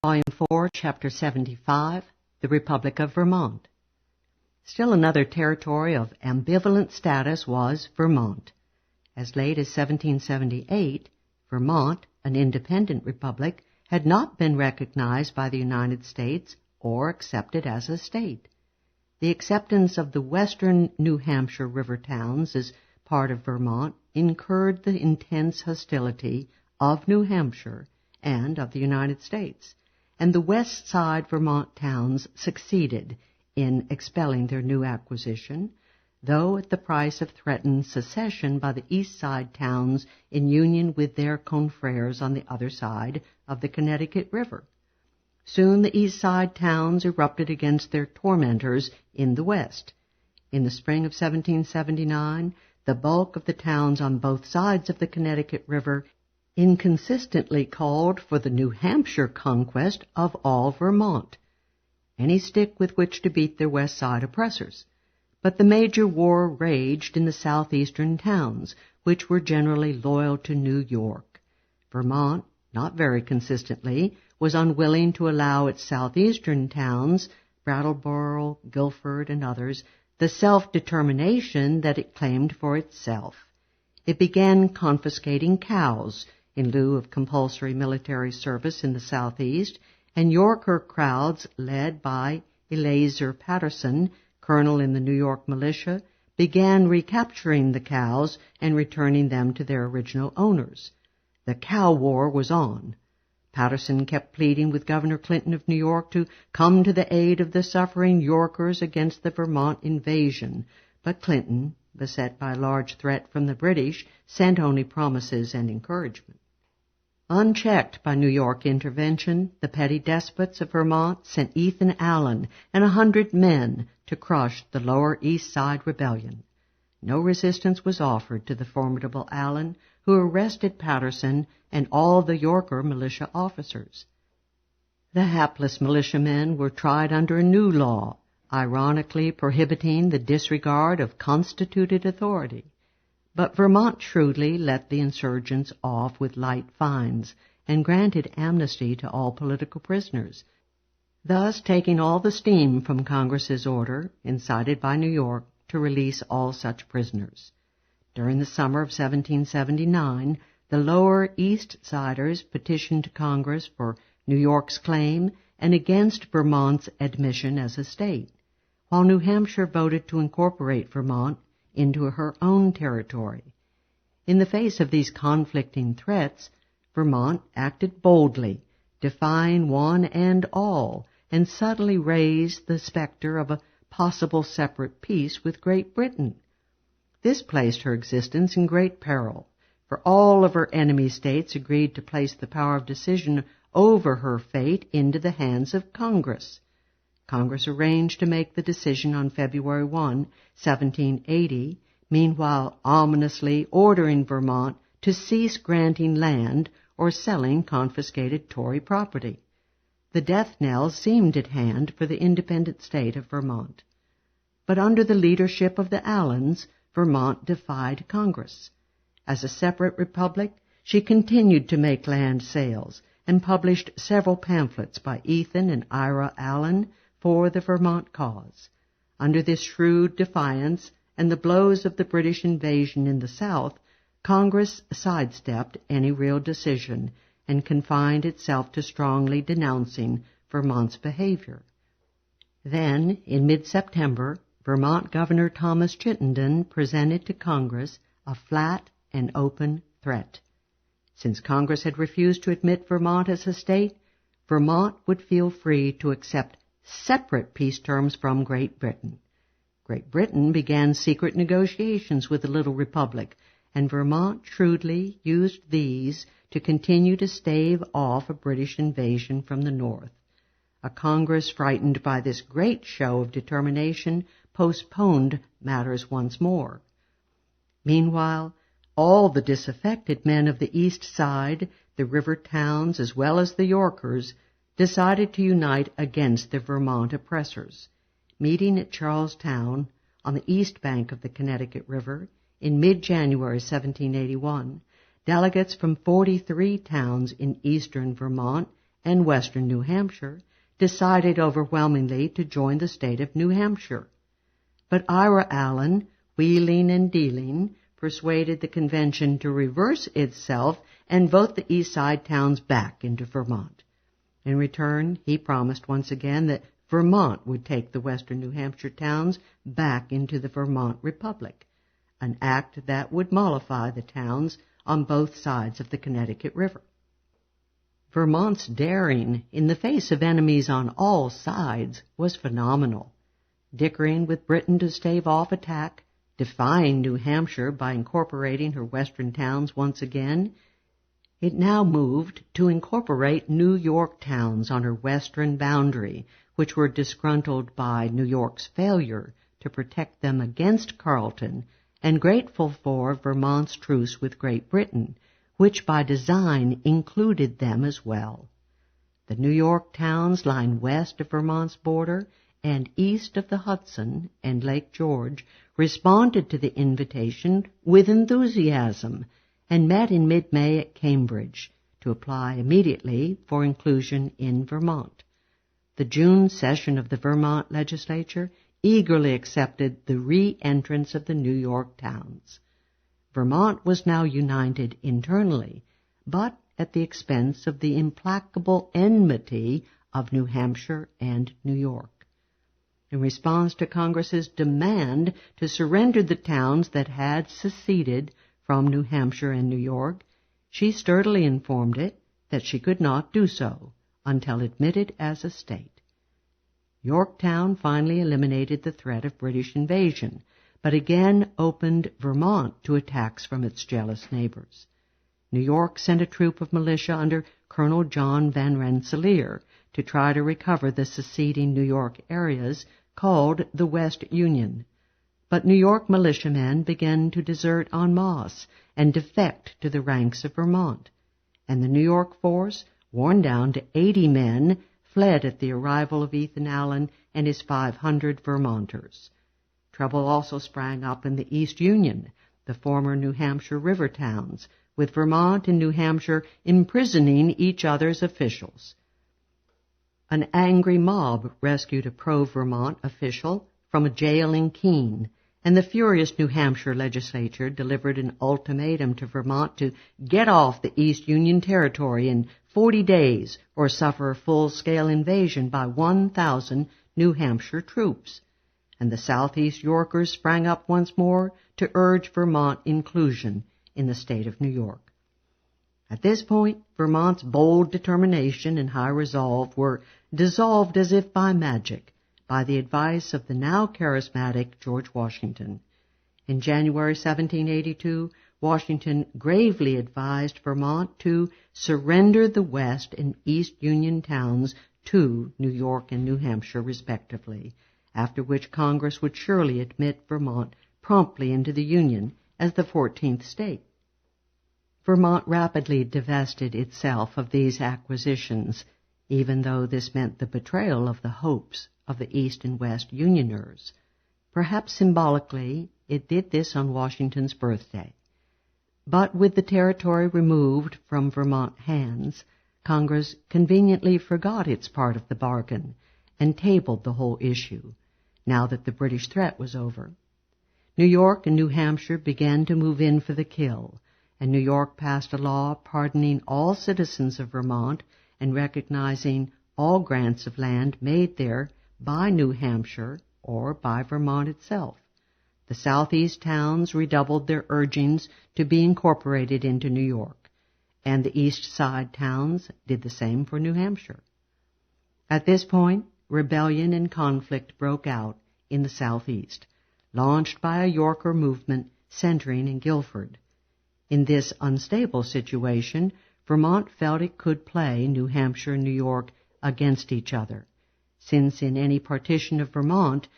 Volume 4, Chapter 75, The Republic of Vermont. Still another territory of ambivalent status was Vermont. As late as 1778, Vermont, an independent republic, had not been recognized by the United States or accepted as a state. The acceptance of the western New Hampshire river towns as part of Vermont incurred the intense hostility of New Hampshire and of the United States, and the West Side Vermont towns succeeded in expelling their new acquisition, though at the price of threatened secession by the East Side towns in union with their confreres on the other side of the Connecticut River. Soon the East Side towns erupted against their tormentors in the West. In the spring of 1779, the bulk of the towns on both sides of the Connecticut River inconsistently called for the New Hampshire conquest of all Vermont, any stick with which to beat their West Side oppressors. But the major war raged in the southeastern towns, which were generally loyal to New York. Vermont, not very consistently, was unwilling to allow its southeastern towns, Brattleboro, Guilford, and others, the self-determination that it claimed for itself. It began confiscating cows in lieu of compulsory military service in the southeast, and Yorker crowds led by Eleazar Patterson, colonel in the New York militia, began recapturing the cows and returning them to their original owners. The cow war was on. Patterson kept pleading with Governor Clinton of New York to come to the aid of the suffering Yorkers against the Vermont invasion, but Clinton, beset by a large threat from the British, sent only promises and encouragement. Unchecked by New York intervention, the petty despots of Vermont sent Ethan Allen and 100 men to crush the Lower East Side Rebellion. No resistance was offered to the formidable Allen, who arrested Patterson and all the Yorker militia officers. The hapless militiamen were tried under a new law, ironically prohibiting the disregard of constituted authority. But Vermont shrewdly let the insurgents off with light fines and granted amnesty to all political prisoners, thus taking all the steam from Congress's order, incited by New York, to release all such prisoners. During the summer of 1779, the Lower East Siders petitioned Congress for New York's claim and against Vermont's admission as a state, while New Hampshire voted to incorporate Vermont into her own territory. In the face of these conflicting threats, Vermont acted boldly, defying one and all, and suddenly raised the specter of a possible separate peace with Great Britain. This placed her existence in great peril, for all of her enemy states agreed to place the power of decision over her fate into the hands of Congress. Congress arranged to make the decision on February 1, 1780, meanwhile ominously ordering Vermont to cease granting land or selling confiscated Tory property. The death knell seemed at hand for the independent state of Vermont. But under the leadership of the Allens, Vermont defied Congress. As a separate republic, she continued to make land sales and published several pamphlets by Ethan and Ira Allen for the Vermont cause. Under this shrewd defiance and the blows of the British invasion in the South, Congress sidestepped any real decision and confined itself to strongly denouncing Vermont's behavior. Then, in mid-September, Vermont Governor Thomas Chittenden presented to Congress a flat and open threat. Since Congress had refused to admit Vermont as a state, Vermont would feel free to accept separate peace terms from Great Britain. Great Britain began secret negotiations with the little republic, and Vermont shrewdly used these to continue to stave off a British invasion from the north. A Congress frightened by this great show of determination postponed matters once more. Meanwhile, all the disaffected men of the East Side, the river towns as well as the Yorkers, decided to unite against the Vermont oppressors. Meeting at Charlestown on the east bank of the Connecticut River in mid-January 1781, delegates from 43 towns in eastern Vermont and western New Hampshire decided overwhelmingly to join the state of New Hampshire. But Ira Allen, wheeling and dealing, persuaded the convention to reverse itself and vote the East Side towns back into Vermont. In return, he promised once again that Vermont would take the western New Hampshire towns back into the Vermont Republic, an act that would mollify the towns on both sides of the Connecticut River. Vermont's daring, in the face of enemies on all sides, was phenomenal. Dickering with Britain to stave off attack, defying New Hampshire by incorporating her western towns once again, it now moved to incorporate New York towns on her western boundary, which were disgruntled by New York's failure to protect them against Carleton and grateful for Vermont's truce with Great Britain, which by design included them as well. The New York towns lying west of Vermont's border and east of the Hudson and Lake George responded to the invitation with enthusiasm and met in mid-May at Cambridge to apply immediately for inclusion in Vermont. The June session of the Vermont legislature eagerly accepted the re-entrance of the New York towns. Vermont was now united internally, but at the expense of the implacable enmity of New Hampshire and New York. In response to Congress's demand to surrender the towns that had seceded from New Hampshire and New York, she sturdily informed it that she could not do so until admitted as a state. Yorktown finally eliminated the threat of British invasion, but again opened Vermont to attacks from its jealous neighbors. New York sent a troop of militia under Colonel John Van Rensselaer to try to recover the seceding New York areas called the West Union. But New York militiamen began to desert en masse and defect to the ranks of Vermont, and the New York force, worn down to 80 men, fled at the arrival of Ethan Allen and his 500 Vermonters. Trouble also sprang up in the East Union, the former New Hampshire river towns, with Vermont and New Hampshire imprisoning each other's officials. An angry mob rescued a pro-Vermont official from a jail in Keene, and the furious New Hampshire legislature delivered an ultimatum to Vermont to get off the East Union territory in 40 days or suffer a full-scale invasion by 1,000 New Hampshire troops. And the Southeast Yorkers sprang up once more to urge Vermont inclusion in the state of New York. At this point, Vermont's bold determination and high resolve were dissolved as if by magic by the advice of the now charismatic George Washington. In January 1782, Washington gravely advised Vermont to surrender the West and East Union towns to New York and New Hampshire, respectively, after which Congress would surely admit Vermont promptly into the Union as the 14th state. Vermont rapidly divested itself of these acquisitions, even though this meant the betrayal of the hopes of the East and West Unioners. Perhaps symbolically, it did this on Washington's birthday. But with the territory removed from Vermont hands, Congress conveniently forgot its part of the bargain and tabled the whole issue, now that the British threat was over. New York and New Hampshire began to move in for the kill, and New York passed a law pardoning all citizens of Vermont and recognizing all grants of land made there by New Hampshire or by Vermont itself. The Southeast towns redoubled their urgings to be incorporated into New York, and the East Side towns did the same for New Hampshire. At this point, rebellion and conflict broke out in the Southeast, launched by a Yorker movement centering in Guilford. In this unstable situation, Vermont felt it could play New Hampshire and New York against each other, since in any partition of Vermont,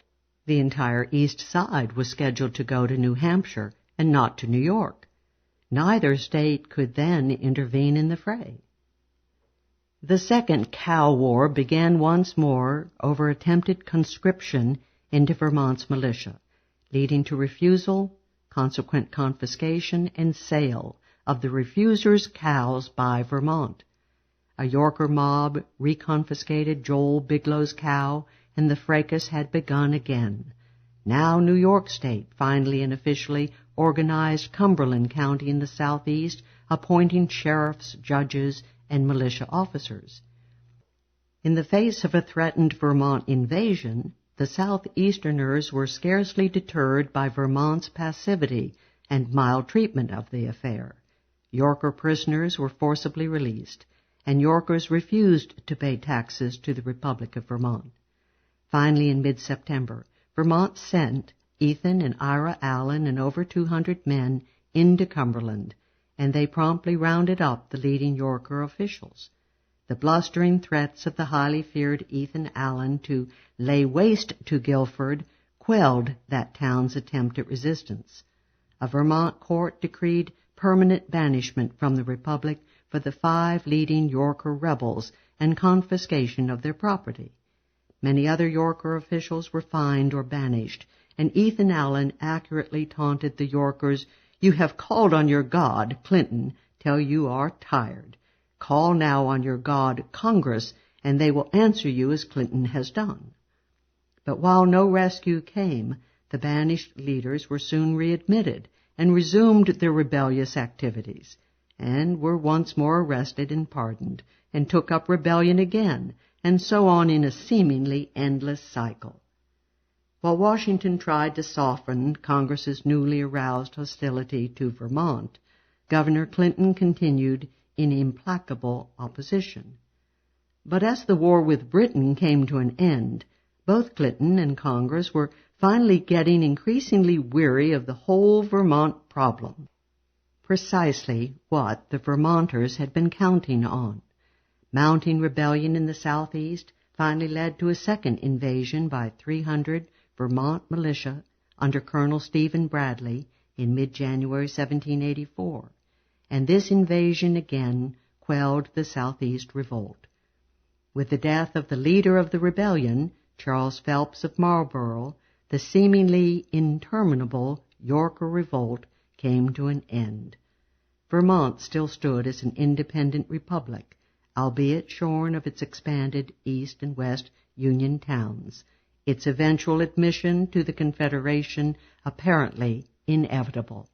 the entire East Side was scheduled to go to New Hampshire and not to New York. Neither state could then intervene in the fray. The Second Cow War began once more over attempted conscription into Vermont's militia, leading to refusal, consequent confiscation, and sale of the refusers' cows by Vermont. A Yorker mob reconfiscated Joel Bigelow's cow, and the fracas had begun again. Now New York State finally and officially organized Cumberland County in the southeast, appointing sheriffs, judges, and militia officers. In the face of a threatened Vermont invasion, the Southeasterners were scarcely deterred by Vermont's passivity and mild treatment of the affair. Yorker prisoners were forcibly released, and Yorkers refused to pay taxes to the Republic of Vermont. Finally, in mid-September, Vermont sent Ethan and Ira Allen and over 200 men into Cumberland, and they promptly rounded up the leading Yorker officials. The blustering threats of the highly feared Ethan Allen to lay waste to Guilford quelled that town's attempt at resistance. A Vermont court decreed permanent banishment from the Republic for the 5 leading Yorker rebels and confiscation of their property. Many other Yorker officials were fined or banished, and Ethan Allen accurately taunted the Yorkers, "You have called on your God, Clinton, till you are tired. Call now on your God, Congress, and they will answer you as Clinton has done." But while no rescue came, the banished leaders were soon readmitted and resumed their rebellious activities, and were once more arrested and pardoned, and took up rebellion again, and so on in a seemingly endless cycle. While Washington tried to soften Congress's newly aroused hostility to Vermont, Governor Clinton continued in implacable opposition. But as the war with Britain came to an end, both Clinton and Congress were finally getting increasingly weary of the whole Vermont problem. Precisely what the Vermonters had been counting on. Mounting rebellion in the southeast finally led to a second invasion by 300 Vermont militia under Colonel Stephen Bradley in mid-January 1784, and this invasion again quelled the southeast revolt. With the death of the leader of the rebellion, Charles Phelps of Marlborough, the seemingly interminable Yorker revolt came to an end. Vermont still stood as an independent republic, albeit shorn of its expanded East and West Union towns, its eventual admission to the Confederation apparently inevitable.